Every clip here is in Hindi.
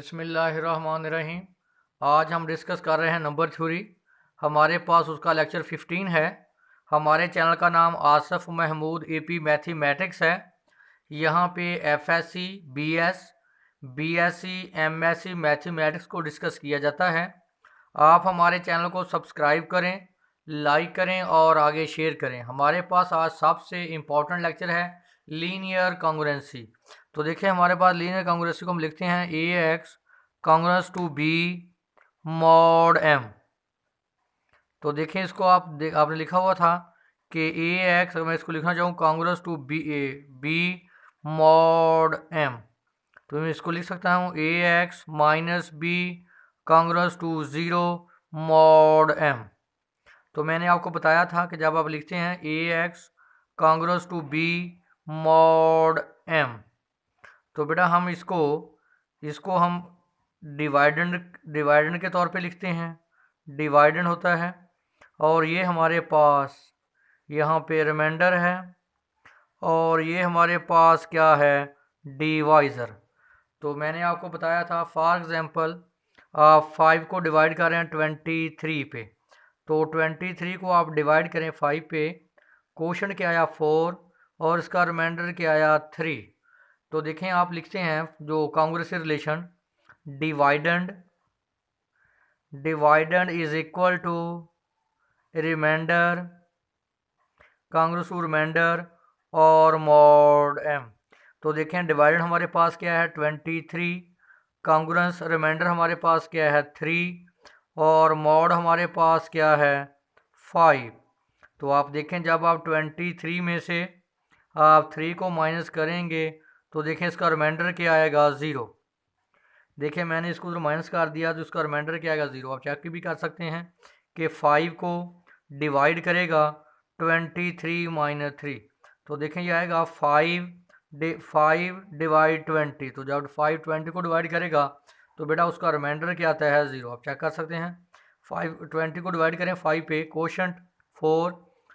बिस्मिल्लाहिर्रहमानिर्रहीम। आज हम डिस्कस कर रहे हैं नंबर थ्योरी। हमारे पास उसका लेक्चर 15 है। हमारे चैनल का नाम आसफ महमूद एपी मैथमेटिक्स है। यहाँ पे FSc, BS, BSc, MSc mathematics को डिस्कस किया जाता है। आप हमारे चैनल को सब्सक्राइब करें, लाइक करें और आगे शेयर करें। हमारे पास आज सबसे इम्पोर्टेंट लेक्चर है लीनियर कॉन्ग्रुएंसी। तो देखिए हमारे पास लीनियर कॉन्ग्रुएंसी को हम लिखते हैं A X congruence to B mod M. तो देखिए इसको आपने लिखा हुआ था कि ए एक्स, अगर मैं इसको लिखना चाहूँ congruence to B mod M, तो मैं इसको लिख सकता हूँ A X minus B congruence to zero mod M. तो मैंने आपको बताया था कि जब आप लिखते हैं A X congruence to B mod M, तो बेटा हम इसको हम डिवाइडेंड के तौर पे लिखते हैं। डिवाइडेंड होता है और ये हमारे पास यहाँ पे रिमाइंडर है और ये हमारे पास क्या है, डिवाइज़र। तो मैंने आपको बताया था फॉर एग्जांपल आप 5 को डिवाइड कर रहे हैं 23 पे, तो 23 को आप डिवाइड करें 5 पे, क्वोशंट क्या आया 4 और इसका रिमाइंडर क्या आया 3। तो देखें आप लिखते हैं जो congruency relation, dividend is equal to remainder congruence to remainder और मॉड एम। तो देखें डिवाइडेंड हमारे पास क्या है 23, कॉन्ग्रुएंस रिमाइंडर हमारे पास क्या है 3 और मॉड हमारे पास क्या है 5। तो आप देखें जब आप 23 में से आप 3 को माइनस करेंगे तो देखें इसका रिमाइंडर क्या आएगा 0। देखिए मैंने इसको माइनस कर दिया तो इसका रिमाइंडर क्या आएगा 0। आप चेक भी कर सकते हैं कि 5 को डिवाइड करेगा 23 माइनस 3, तो देखें ये आएगा 5 डिवाइड 20। तो जब 5 20 को डिवाइड करेगा तो बेटा उसका रिमाइंडर क्या आता है 0। आप चेक कर सकते हैं 5 20 को डिवाइड करें 5 पे, क्वोशंट 4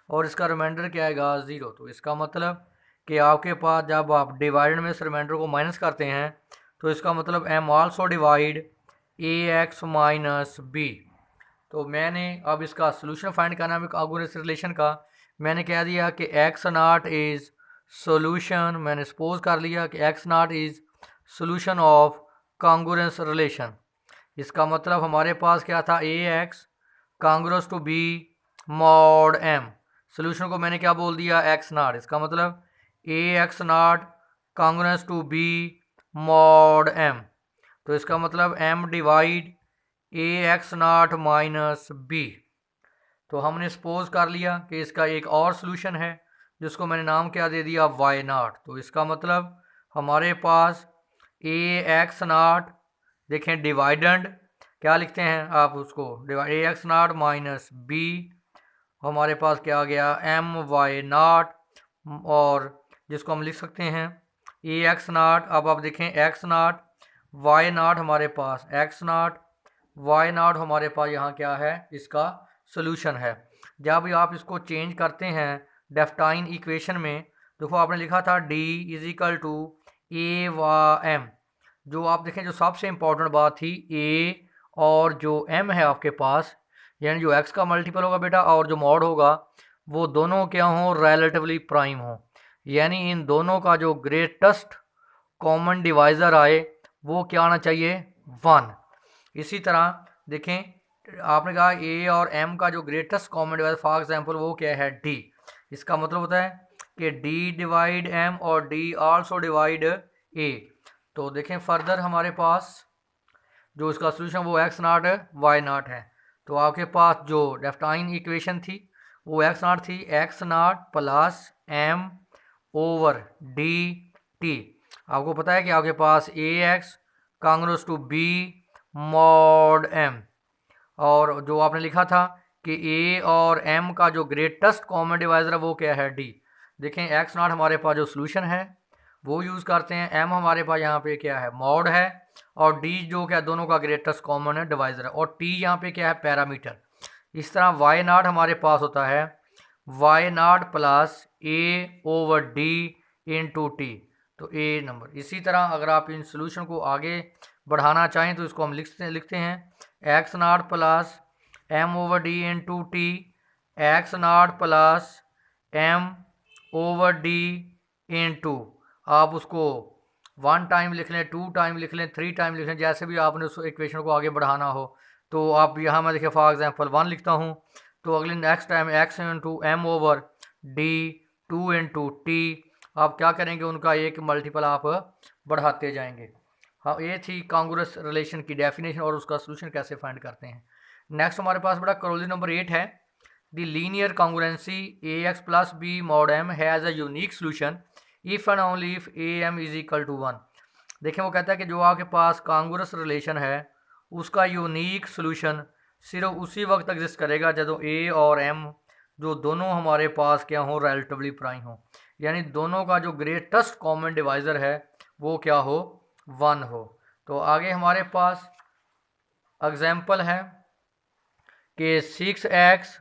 और इसका रिमाइंडर क्या आएगा 0। तो इसका मतलब कि आपके पास जब आप डिवाइड में इस रिमाइंडर को माइनस करते हैं तो इसका मतलब M also divide A X minus B. तो मैंने अब इसका सोल्यूशन फाइंड करना है कॉन्ग्रुएंस रिलेशन का। मैंने कह दिया कि एक्स नॉट इज़ सोल्यूशन, मैंने सपोज कर लिया कि X naught is solution of congruence relation. इसका मतलब हमारे पास क्या था, A X congruence to B mod M. Solution को मैंने क्या बोल दिया, एक्स नॉट। इसका मतलब A X naught congruence to B mod M. तो इसका मतलब M divide A X not minus B. तो हमने सपोज कर लिया कि इसका एक और सोल्यूशन है जिसको मैंने नाम क्या दे दिया, वाई नॉट। तो इसका मतलब हमारे पास ए एक्स नॉट, देखें डिवाइडेंड क्या लिखते हैं आप उसको, divide A X not minus B, हमारे पास क्या आ गया एम वाई नॉट, और जिसको हम लिख सकते हैं ए एक्स नॉट। अब आप देखें एक्स नॉट वाई नॉट, हमारे पास एक्स नॉट वाई नॉट हमारे पास यहाँ क्या है, इसका सोल्यूशन है। जब भी आप इसको चेंज करते हैं डेफ्टाइन इक्वेशन में, देखो आपने लिखा था डी इज इक्वल टू ए व एम। जो आप देखें जो सबसे इम्पोर्टेंट बात थी, ए और जो एम है आपके पास, यानी जो एक्स का मल्टीपल होगा बेटा और जो मॉड होगा, वो दोनों क्या हों, रिलेटिवली प्राइम हों। यानी इन दोनों का जो ग्रेटेस्ट कॉमन डिवाइज़र आए वो क्या आना चाहिए, 1। इसी तरह देखें आपने कहा ए और एम का जो greatest common divisor for example वो क्या है, डी। इसका मतलब होता है कि डी डिवाइड एम और डी आल्सो डिवाइड ए। तो देखें फर्दर हमारे पास जो इसका सोल्यूशन वो एक्स नॉट वाई नॉट है। तो आपके पास जो डेफ्टाइन इक्वेशन थी वो एक्स नॉट थी, X naught plus M over D T. आपको पता है कि आपके पास A X congruence to B mod M, और जो आपने लिखा था कि ए और एम का जो ग्रेटेस्ट कॉमन डिवाइजर है वो क्या है, डी। देखें एक्स नॉट हमारे पास जो सोल्यूशन है वो यूज़ करते हैं, एम हमारे पास यहाँ पे क्या है, मॉड है, और डी जो क्या दोनों का ग्रेटेस्ट कॉमन है डिवाइजर है, और टी यहाँ पे क्या है, पैरामीटर। इस तरह वाई नॉट हमारे पास होता है Y naught plus A over D into T, तो ए नंबर। इसी तरह अगर आप इन सोल्यूशन को आगे बढ़ाना चाहें तो इसको हम लिखते हैं X naught plus M over D into T, X naught plus M over D into, आप उसको 1 टाइम लिख लें, 2 टाइम लिख लें, 3 टाइम लिख लें, जैसे भी आपने उस इक्वेशन को आगे बढ़ाना हो। तो आप यहाँ मैं देखिए फॉर एग्जांपल 1 लिखता हूँ, तो अगले next time X into M over D 2 into T, आप क्या करेंगे, उनका एक मल्टीपल आप बढ़ाते जाएंगे। हाँ, ये थी कांग्रुस रिलेशन की डेफिनेशन और उसका सोल्यूशन कैसे फाइंड करते हैं। नेक्स्ट हमारे पास बड़ा करोली नंबर 8 है, the linear congruency A X plus B mod M has a unique solution if and only if A M is equal to 1। देखें वो कहता है कि जो आपके पास कांग्रुस रिलेशन है उसका यूनिक सोल्यूशन सिर्फ उसी वक्त एग्जिस्ट करेगा जब ए और एम जो दोनों हमारे पास क्या हो, रिलेटिवली प्राइम हो, यानी दोनों का जो ग्रेटेस्ट कॉमन डिवाइज़र है वो क्या हो, 1 हो। तो आगे हमारे पास एग्जाम्पल है कि 6x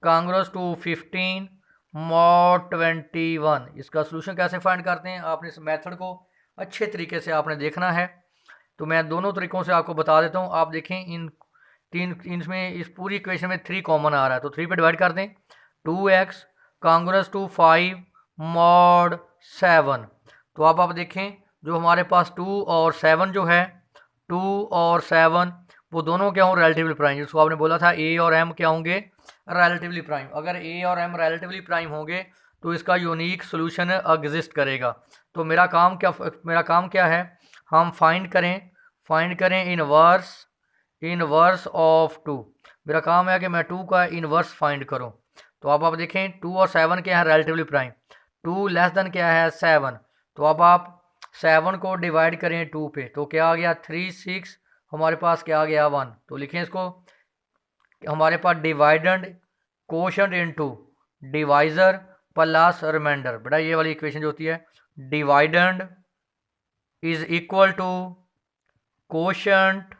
कांग्रुस टू 15 मॉड 21, इसका सोल्यूशन कैसे फाइंड करते हैं, आपने इस मेथड को अच्छे तरीके से आपने देखना है। तो मैं दोनों तरीक़ों से आपको बता देता हूँ। आप देखें इन इसमें इस पूरी इक्वेशन में 3 कॉमन आ रहा है, तो 3 पे डिवाइड कर दें। 2x कांग्रुस टू 5 मॉड 7, तो आप देखें जो हमारे पास 2 और 7 जो है, 2 और 7 वो दोनों क्या हों, रिलेटिवली प्राइम। जिसको आपने बोला था ए और एम क्या होंगे, रिलेटिवली प्राइम। अगर ए और एम रिलेटिवली प्राइम होंगे तो इसका यूनिक सोल्यूशन एग्जिस्ट करेगा। तो मेरा काम क्या है, हम फाइंड करें इनवर्स ऑफ 2। मेरा काम है कि मैं 2 का इनवर्स फाइंड करूं। तो आप देखें 2 और 7 क्या है, रिलेटिवली प्राइम। 2 लेस देन क्या है, 7। तो अब आप 7 को डिवाइड करें 2 पे, तो क्या आ गया 3, 6, हमारे पास क्या आ गया 1। तो लिखें इसको, हमारे पास dividend quotient into divisor plus reminder. बेटा ये वाली इक्वेशन जो होती है, dividend is equal to quotient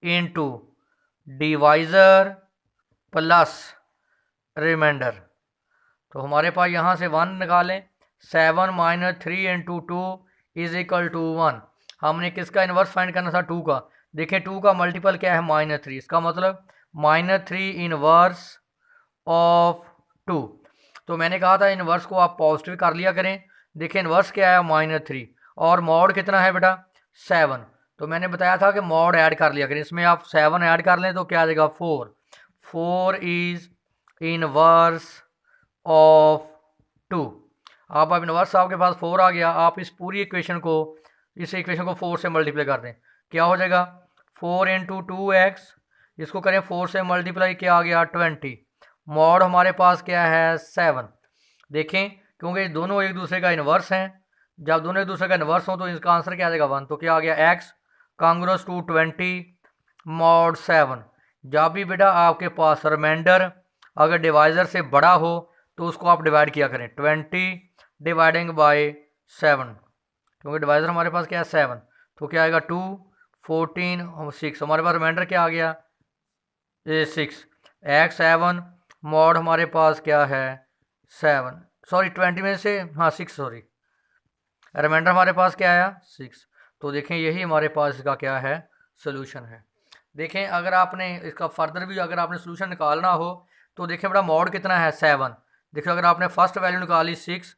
into divisor plus reminder. तो हमारे पास यहाँ से 1 निकालें, 7 minus 3 into 2 is equal to 1। हमने किसका इन्वर्स फाइंड करना था, 2 का। देखें 2 का मल्टीपल क्या है, -3, इसका मतलब -3 इनवर्स ऑफ 2। तो मैंने कहा था इनवर्स को आप पॉजिटिव कर लिया करें। देखें इनवर्स क्या है, -3, और मॉड कितना है बेटा, 7। तो मैंने बताया था कि मॉड ऐड कर लिया करें, इसमें आप 7 ऐड कर लें तो क्या आ जाएगा, 4 इज इनवर्स ऑफ 2। आप इनवर्स आपके पास 4 आ गया, आप इस पूरी इक्वेशन को 4 से मल्टीप्लाई कर दें, क्या हो जाएगा, 4 इंटू 2x, इसको करें 4 से मल्टीप्लाई, क्या आ गया 20। मॉड हमारे पास क्या है, 7। देखें क्योंकि दोनों एक दूसरे का इन्वर्स हैं, जब दोनों एक दूसरे का इन्वर्स हो तो इसका आंसर क्या आ जाएगा, 1। तो क्या आ गया, x कांग्रुस टू 20 मॉड 7। जब भी बेटा आपके पास रिमाइंडर अगर डिवाइज़र से बड़ा हो तो उसको आप डिवाइड किया करें, 20 डिवाइडिंग बाय 7, क्योंकि डिवाइज़र हमारे पास क्या है, 7। तो क्या आएगा, 2, 14, 6, हमारे पास रिमाइंडर क्या आ गया, 6। x 7 मॉड हमारे पास क्या है, 7, सॉरी 20 में से, हाँ 6, सॉरी, रिमाइंडर हमारे पास क्या आया, 6। तो देखें यही हमारे पास इसका क्या है, सोल्यूशन है। देखें अगर आपने इसका फर्दर भी अगर आपने सोल्यूशन निकालना हो तो देखें बड़ा मॉड कितना है, 7। देखो अगर आपने फर्स्ट वैल्यू निकाली 6,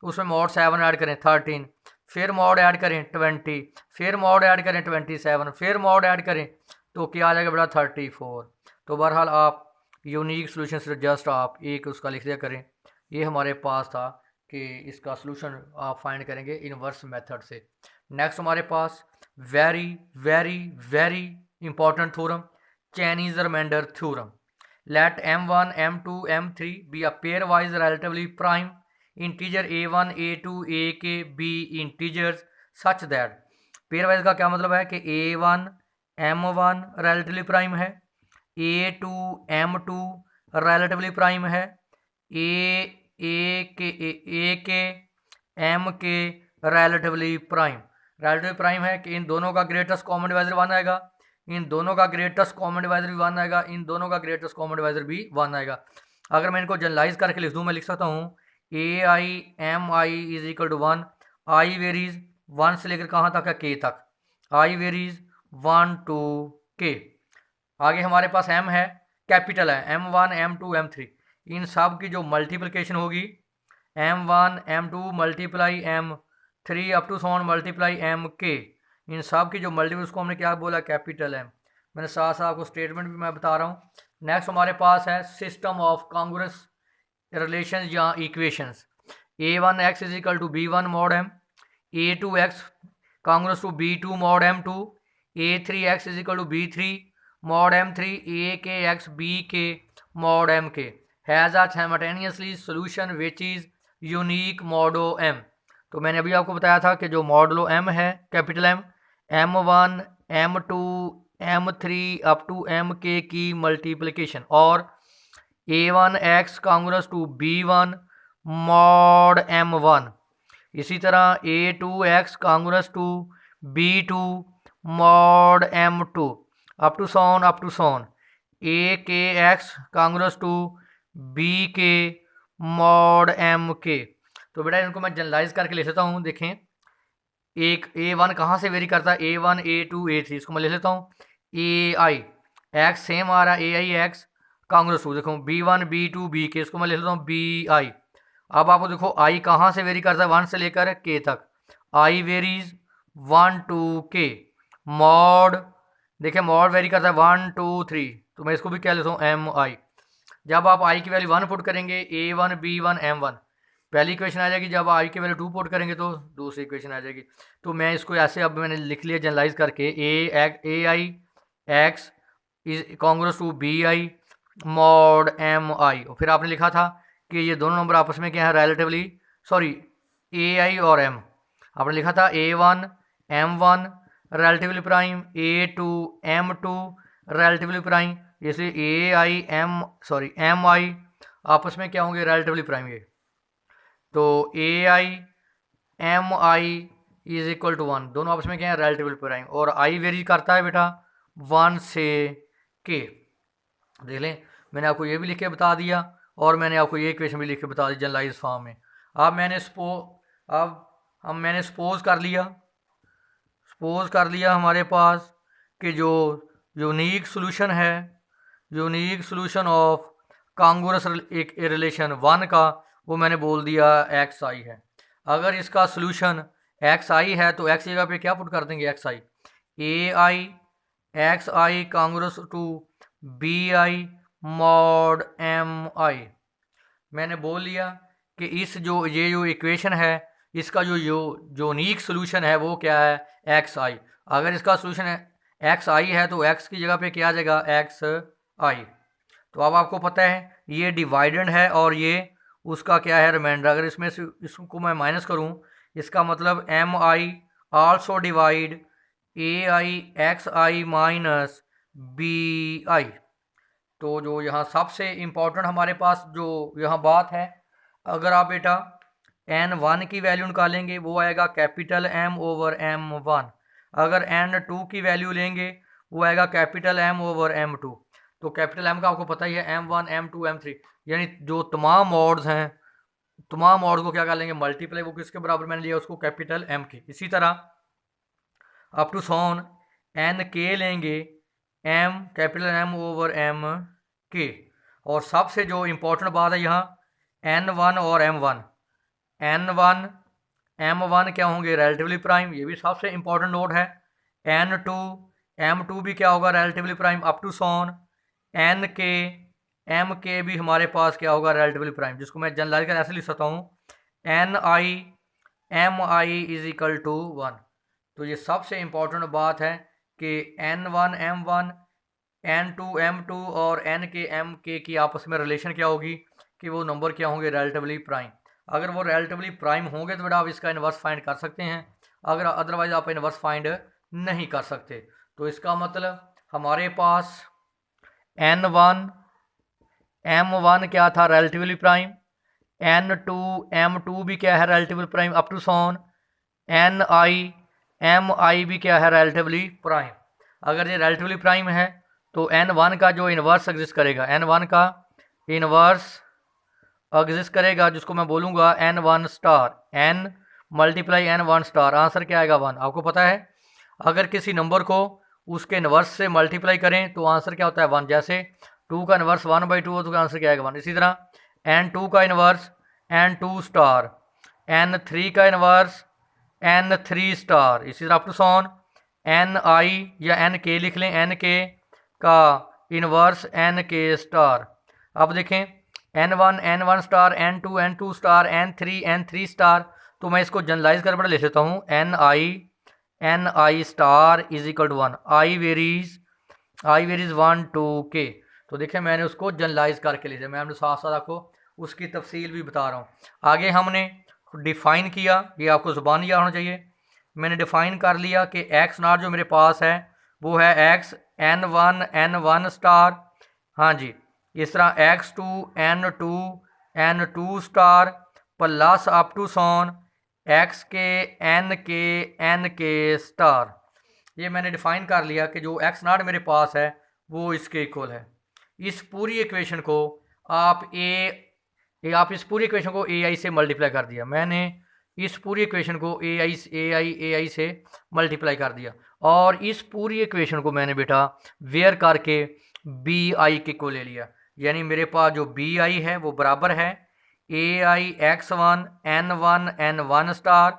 उसमें मॉड 7 ऐड करें 13, फिर मॉड ऐड करें 20, फिर मॉड ऐड करें 27, फिर मॉड ऐड करें तो क्या आ जाएगा बेटा 34। तो बहरहाल आप यूनिक सोल्यूशन से जस्ट आप एक उसका लिख दिया करें। ये हमारे पास था कि इसका सोल्यूशन आप फाइंड करेंगे इनवर्स मेथड से। नेक्स्ट हमारे पास very very very important theorem, Chinese reminder theorem. Let m1 m2 m3 be a pairwise relatively prime integer a1 a2 ak b integers such that. Pairwise का क्या मतलब है कि a1 m1 रिलेटिवली प्राइम है, a2 m2 रिलेटिवली प्राइम है, a के m के रिलेटिवली प्राइम है कि इन दोनों का ग्रेटेस्ट कॉमन डिवाइजर 1 आएगा, इन दोनों का ग्रेटेस्ट कॉमन डिवाइजर भी 1 आएगा, इन दोनों का ग्रेटेस्ट कॉमन डिवाइजर भी 1 आएगा। अगर मैं इनको जनरलाइज करके लिख दूँ, मैं लिख सकता हूँ ai mi is equal to 1, I varies 1 से लेकर कहाँ तक है, k तक। I varies 1 to k। आगे हमारे पास m है, कैपिटल है, m1 m2 m3, इन सब की जो मल्टीप्लिकेशन होगी m1 m2 multiply m3 up to so on multiply mk, इन सब की जो मल्टीपल उसको हमने क्या बोला, कैपिटल M। मैंने साथ साथ आपको स्टेटमेंट भी मैं बता रहा हूँ। नेक्स्ट हमारे पास है सिस्टम ऑफ कांग्रुएंस रिलेशन या equations. a1x is equal to b1 mod m, a2x congruence to b2 mod m2, a3x is equal to b3 mod m3, akx bk mod mk has a simultaneously solution which is unique modulo m। तो मैंने अभी आपको बताया था कि जो मॉडलो m है, capital M, m1 m2 m3 up to mk की मल्टीप्लिकेशन, और a1x कांग्रुएंस to b1 mod m1, इसी तरह a2x congruence to b2 mod m2 up to सोन akx congruence to bk mod mk। तो बेटा इनको मैं जनरलाइज करके लिख लेता हूँ। देखें, एक a1 कहाँ से वेरी करता है, a1 a2 a3, इसको मैं लिख लेता हूँ ai, x सेम आ रहा है ai x कांग्रुएंस टू, देखो b1 b2 bk, इसको मैं लिख लेता हूँ bi। अब आपको देखो i कहाँ से वेरी करता है, 1 से लेकर k तक, i varies 1 to k, mod देखिए मॉड वेरी करता है 1 2 3, तो मैं इसको भी क्या लेता हूँ mi। जब आप i की वैल्यू 1 पुट करेंगे a1 b1 m1, पहली इक्वेशन आ जाएगी। जब आई की वैल्यू 2 पुट करेंगे तो दूसरी इक्वेशन आ जाएगी। तो मैं इसको ऐसे अब मैंने लिख लिया जनरलाइज करके, A I X is congruence to B I mod M I. फिर आपने लिखा था कि ये दोनों नंबर आपस में क्या है, रिलेटिवली, सॉरी ए आई और एम, आपने लिखा था a1 m1 relatively prime, a2 m2 relatively prime, इसलिए A I M sorry M I आपस में क्या होंगे, रिलेटिवली प्राइम। ये तो A I M I is equal to 1, दोनों आपस में क्या है, रिलेटिवली प्राइम, और आई वेरी करता है बेटा 1 से k। देख लें, मैंने आपको ये भी लिख के बता दिया और मैंने आपको ये इक्वेशन भी लिख के बता दी जनरलाइज फॉर्म में। अब मैंने सपोज कर लिया हमारे पास कि जो यूनिक सॉल्यूशन है, यूनिक सॉल्यूशन ऑफ कांग्रुएंस एक रिलेशन 1 का, वो मैंने बोल दिया एक्स आई है। अगर इसका सॉल्यूशन एक्स आई है तो एक्स जगह पे क्या पुट कर देंगे, X I, A I X I congruence to B I mod M I. मैंने बोल लिया कि इस ये जो इक्वेशन है, इसका जो यूनिक सॉल्यूशन है वो क्या है, एक्स आई। अगर इसका सॉल्यूशन है एक्स आई है तो एक्स की जगह पे क्या आ जाएगा, एक्स आई। तो अब आपको पता है ये डिवाइडेड है और ये उसका क्या है, रिमाइंडर। अगर इसमें से इसको मैं माइनस करूं, इसका मतलब M I also divide A I X I minus B I. तो जो यहाँ सबसे इम्पोर्टेंट हमारे पास जो यहाँ बात है, अगर आप बेटा n1 की वैल्यू निकालेंगे वो आएगा कैपिटल M ओवर m1, अगर n2 की वैल्यू लेंगे वो आएगा कैपिटल M ओवर m2। तो कैपिटल M का आपको पता ही है, m1 m2 m3, यानी जो तमाम मॉड्स हैं, तमाम मॉड्स को क्या कर लेंगे, मल्टीप्लाई, वो किसके बराबर मैंने लिया, उसको कैपिटल M के। इसी तरह अप टू सोन एन के लेंगे, m capital M over m के। और सबसे जो इम्पोर्टेंट बात है यहाँ n1 और m1, n1 m1 क्या होंगे, रिलेटिवली प्राइम, ये भी सबसे इम्पोर्टेंट नोट है। n2 m2 भी क्या होगा, relatively prime, up to so on n के m के भी हमारे पास क्या होगा, रिलेटिवली प्राइम, जिसको मैं जनरलाइज कर ऐसे लिख सकता हूँ n I m I is equal to 1। तो ये सबसे इम्पोर्टेंट बात है कि n1 m1 n2 m2 और n के m के की आपस में रिलेशन क्या होगी, कि वो नंबर क्या होंगे, रिलेटिवली प्राइम। अगर वो रिलेटिवली प्राइम होंगे तो बेटा आप इसका इन्वर्स फाइंड कर सकते हैं, अगर अदरवाइज आप इन्वर्स फाइंड नहीं कर सकते। तो इसका मतलब हमारे पास n1 m1 क्या था, रिलेटिवली प्राइम, n2 m2 भी क्या है, relatively prime, up to so on n I m I भी क्या है, रिलेटिवली प्राइम। अगर ये रिलेटिवली प्राइम है तो n1 का जो इन्वर्स एग्जिस्ट करेगा, n1 का इन्वर्स एग्जिस्ट करेगा, जिसको मैं बोलूँगा n1 star, n multiply n1 star, answer क्या आएगा 1। आपको पता है अगर किसी नंबर को उसके इन्वर्स से मल्टीप्लाई करें तो आंसर क्या होता है 1। जैसे 2 का इन्वर्स 1/2 हो तो आंसर क्या आएगा 1। इसी तरह n2 का इन्वर्स n2 स्टार, n3 का इन्वर्स n3 स्टार, इसी तरह अप टू सॉन ni या nk लिख लें, nk का इन्वर्स nk स्टार। अब देखें n1 n1 star, n2 n2 star, n3 n3 star, तो मैं इसको जनरलाइज कर बड़ा ले लेता हूँ ni star is equal to 1, I varies 1 to k। तो देखिए मैंने उसको जनरलाइज करके ले लिया, मैं आपने साथ साथ आपको उसकी तफसील भी बता रहा हूँ। आगे हमने डिफ़ाइन किया, ये आपको ज़ुबान याद होना चाहिए। मैंने डिफ़ाइन कर लिया कि एक्स नॉट जो मेरे पास है वो है एक्स n1 स्टार, हाँ जी, इस तरह x2 n2 star plus up to so on X के एन के स्टार। ये मैंने डिफ़ाइन कर लिया कि जो एक्स नॉट मेरे पास है वो इसके इक्वल है। इस पूरी इक्वेशन को आप आप इस पूरी इक्वेशन को ए आई से मल्टीप्लाई कर दिया। मैंने इस पूरी इक्वेशन को ए आई से मल्टीप्लाई कर दिया और इस पूरी इक्वेशन को मैंने बेटा वेयर करके बी आई के को ले लिया। यानी मेरे पास जो बी आई है वो बराबर है ai x1 n1 star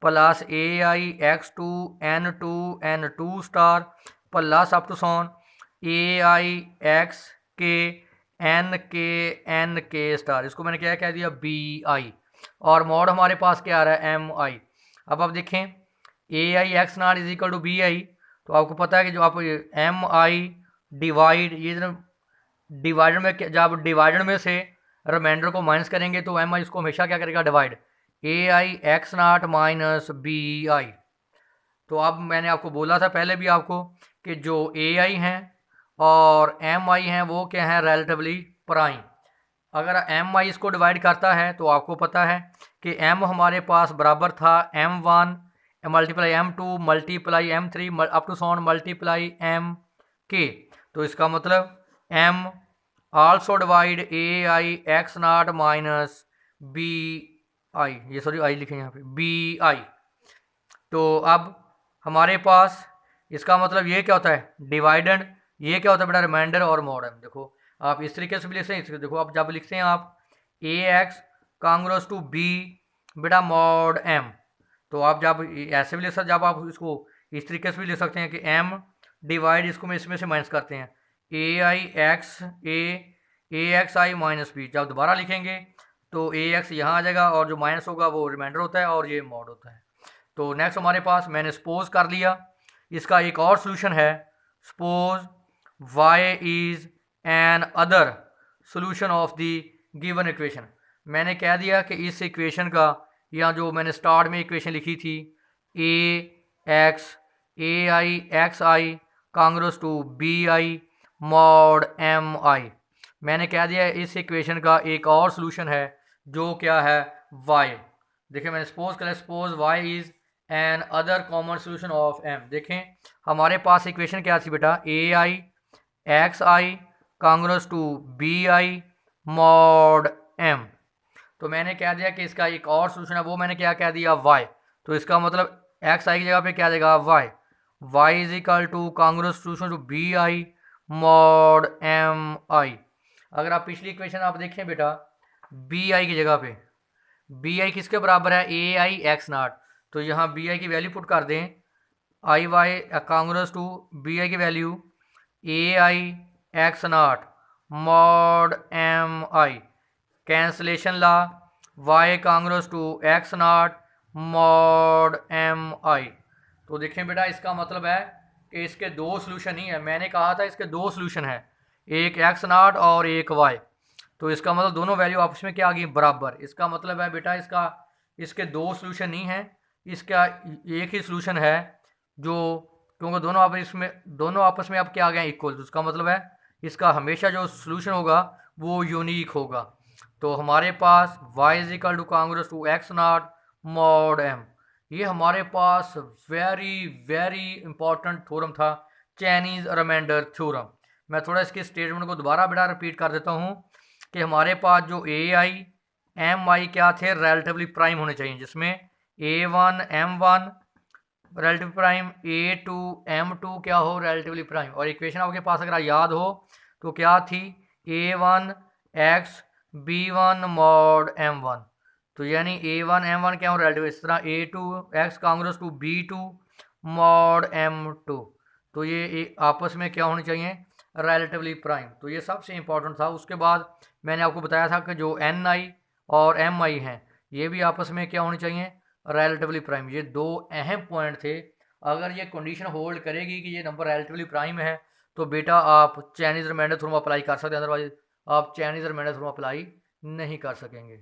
plus ai x2 star plus up to so on ai x के स्टार। इसको मैंने क्या कह दिया बी आई, और मॉड हमारे पास क्या आ रहा है एम आई। अब देखें ai x not is equal to B I, तो आपको पता है कि जो आप एम आई डिवाइड, ये डिवाइडर में, जब डिवाइडर में से रिमाइंडर को माइनस करेंगे तो एम आई इसको हमेशा क्या करेगा divide A I X not minus B I. तो अब मैंने आपको बोला था पहले भी आपको कि जो ए आई हैं और एम आई हैं वो क्या हैं रिलेटिवली प्राइम। अगर एम आई इसको डिवाइड करता है तो आपको पता है कि एम हमारे पास बराबर था m1 multiply m2 multiply m3 up to so on multiply m के। तो इसका मतलब m also divide A I X not minus B I, ये सॉरी आई लिखे यहाँ पे बी आई। तो अब हमारे पास इसका मतलब ये क्या होता है डिवाइडेंड, ये क्या होता है बेटा रिमाइंडर और मॉड एम। देखो आप इस तरीके से भी लिख सकते हैं, देखो आप जब लिखते हैं आप ए एक्स कांग्रेस टू बी बेटा मॉड एम, तो आप जब ऐसे भी लिख सकते, जब आप इसको इस तरीके से भी लिख सकते हैं कि एम डिवाइड इसको में इसमें से माइनस करते हैं ए I X I minus B. जब दोबारा लिखेंगे तो ए एक्स यहाँ आ जाएगा और जो माइनस होगा वो रिमाइंडर होता है और ये मॉड होता है। तो नेक्स्ट हमारे पास मैंने सपोज कर लिया, इसका एक और सोल्यूशन है, suppose y is an other solution of the given equation. मैंने कह दिया कि इस इक्वेशन का, यहाँ जो मैंने स्टार्ट में इक्वेशन लिखी थी A I X I congress to B I mod M I, मैंने कह दिया इस इक्वेशन का एक और सोल्यूशन है जो क्या है y। देखिए मैंने सपोज कर, suppose y is an other common solution of m। देखें हमारे पास इक्वेशन क्या थी बेटा A I X I congress to B I mod m। तो मैंने कह दिया कि इसका एक और सोल्यूशन है, वो मैंने क्या कह दिया y। तो इसका मतलब एक्स आई की जगह पे क्या देगा y is equal to congress solution to B I mod M I. अगर आप पिछली इक्वेशन आप देखें बेटा बी आई की जगह पे बी आई किसके बराबर है ए आई एक्स नॉट, तो यहाँ बी आई की वैल्यू पुट कर दें I Y congress to B I की value A I X not mod M I, cancellation law Y congress to X not mod M I. तो देखें बेटा इसका मतलब है कि इसके दो सोल्यूशन ही है, मैंने कहा था इसके दो सोल्यूशन है, एक एक्स नॉट और एक वाई। तो इसका मतलब दोनों वैल्यू आपस में क्या आ गई बराबर। इसका मतलब है बेटा इसके दो सोल्यूशन नहीं है, इसका एक ही सोल्यूशन है जो, क्योंकि दोनों आपस में अब क्या आ गए इक्वल। तो इसका मतलब है इसका हमेशा जो सोल्यूशन होगा वो यूनिक होगा। तो हमारे पास y is equal to congruent to X not mod M, ये हमारे पास वेरी वेरी इंपॉर्टेंट थ्योरम था, चाइनीज रिमाइंडर थ्योरम। मैं थोड़ा इसके स्टेटमेंट को दोबारा बेटा रिपीट कर देता हूँ कि हमारे पास जो ए आई एम आई क्या थे रिलेटिवली प्राइम होने चाहिए, जिसमें A1 M1 relative prime A2 M2 क्या हो, रिलेटिवली प्राइम। और इक्वेशन आपके पास अगर याद हो तो क्या थी, A1 x B1 mod M1। तो यानी A1 M1 क्या हो, रिलेटिव। इस तरह A2 x Congress to B2 mod M2। तो ये आपस में क्या होनी चाहिए, रिलेटिवली प्राइम। तो ये सबसे इंपॉर्टेंट था। उसके बाद मैंने आपको बताया था कि जो Ni और Mi हैं ये भी आपस में क्या होनी चाहिए, रिलेटिवली प्राइम। ये दो अहम पॉइंट थे। अगर ये कंडीशन होल्ड करेगी कि ये नंबर रिलेटिवली प्राइम है तो बेटा आप चाइनीज़ रिमाइंडर थ्योरम अप्लाई कर सकते हैं, अदरवाइज आप चाइनीज़ रिमाइंडर थ्योरम अप्लाई नहीं कर सकेंगे।